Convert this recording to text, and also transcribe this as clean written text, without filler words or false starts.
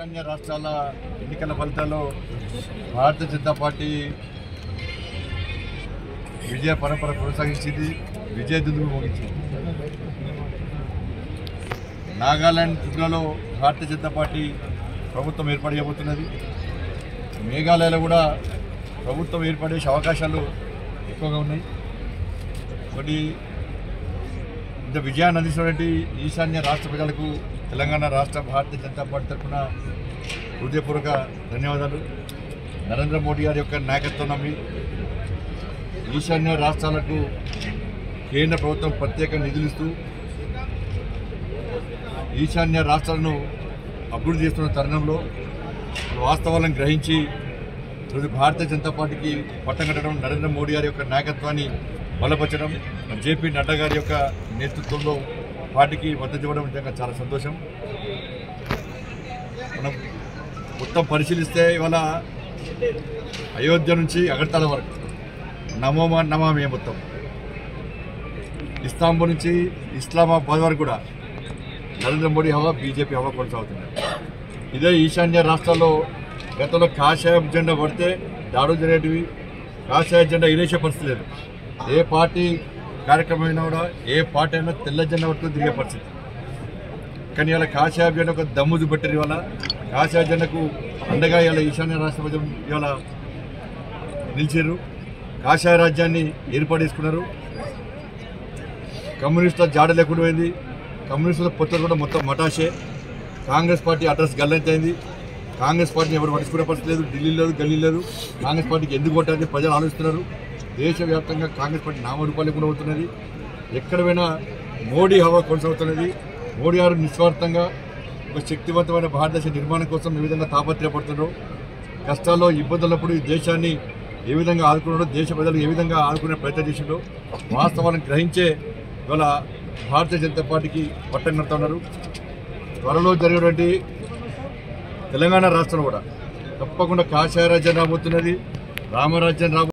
ఈశాన్య రాష్ట్రాల ఎన్నికల ఫలితాల్లో భారతీయ జనతా పార్టీ విజయ పరంపర కొనసాగించింది, విజయదుందులు మోగించింది. నాగాలాండ్, త్రిపురలో భారతీయ జనతా పార్టీ ప్రభుత్వం ఏర్పాటు చేయబోతున్నది. మేఘాలయలో కూడా ప్రభుత్వం ఏర్పడే అవకాశాలు ఎక్కువగా ఉన్నాయి. ఒకటి ఇంత విజయాన్ని అందిస్తున్నటువంటి ఈశాన్య రాష్ట్ర ప్రజలకు తెలంగాణ రాష్ట్ర భారతీయ జనతా పార్టీ తరఫున హృదయపూర్వక ధన్యవాదాలు. నరేంద్ర మోడీ గారి యొక్క నాయకత్వం నమ్మి ఈశాన్య రాష్ట్రాలకు కేంద్ర ప్రభుత్వం ప్రత్యేక నిధులిస్తూ ఈశాన్య రాష్ట్రాలను అభివృద్ధి చేస్తున్న తరుణంలో వాస్తవాలను గ్రహించి ఈరోజు భారతీయ జనతా పార్టీకి పట్టం కట్టడం, నరేంద్ర మోడీ గారి యొక్క నాయకత్వాన్ని బలపరచడం, జేపీ నడ్డా గారి యొక్క నేతృత్వంలో పార్టీకి మద్దతు ఇవ్వడం నిజంగా చాలా సంతోషం. మనం మొత్తం పరిశీలిస్తే ఇవాళ అయోధ్య నుంచి అగర్తల వరకు నమామి మొత్తం, ఇస్తాంబుల్ నుంచి ఇస్లామాబాద్ వరకు కూడా నరేంద్ర మోడీ హవా, బీజేపీ హవా కొనసాగుతుంది. ఇదే ఈశాన్య రాష్ట్రాల్లో గతంలో కాషాయ జెండా పడితే దాడులు జరిగేటివి, కాషాయ జెండా ఇరేసే పరిస్థితి లేదు. ఏ పార్టీ కార్యక్రమం అయినా కూడా ఏ పార్టీ అయినా తెల్ల జెండా పట్టుకుని తిరిగే పరిస్థితి. కానీ ఇలా కాషాయ జెండా ఒక దమ్ము చూపెట్టారు. ఇవాళ కాషాయ జెండాకు అండగా ఇలా ఈశాన్య రాష్ట్ర ప్రజలు ఇవాళ నిలిచారు. కాషాయ రాజ్యాన్ని ఏర్పాటు చేసుకున్నారు. కమ్యూనిస్టుల జాడ లేకుండా పోయింది. కమ్యూనిస్టుల పొత్తులు కూడా మొత్తం మటాషే. కాంగ్రెస్ పార్టీ అడ్రస్ గల్లంతైంది. కాంగ్రెస్ పార్టీని ఎవరు పట్టించుకునే పరిస్థితి లేదు. ఢిల్లీ లేదు, గల్లీ లేదు. కాంగ్రెస్ పార్టీకి ఎందుకు కొట్టాలని ప్రజలు ఆలోచిస్తున్నారు. దేశవ్యాప్తంగా కాంగ్రెస్ పార్టీ నామరూపాలు కూడా అవుతున్నది. ఎక్కడ పోయినా మోడీ హవా కొనసాగుతున్నది. మోడీ గారు నిస్వార్థంగా ఒక శక్తివంతమైన భారతదేశ నిర్మాణం కోసం ఏ విధంగా తాపత్రయపడుతున్నారో, కష్టాల్లో ఇబ్బందులప్పుడు ఈ దేశాన్ని ఏ విధంగా ఆదుకున్నాడో, దేశ ప్రజలు ఏ విధంగా ఆదుకునే ప్రయత్నం చేసిండో వాస్తవాలను గ్రహించే ఇవాళ భారతీయ జనతా పార్టీకి పట్టం కడుతున్నారు. త్వరలో జరిగేటువంటి తెలంగాణ రాష్ట్రంలో కూడా తప్పకుండా కాషాయ రాజ్యం రాబోతున్నది, రామరాజ్యం రాబోతున్నది.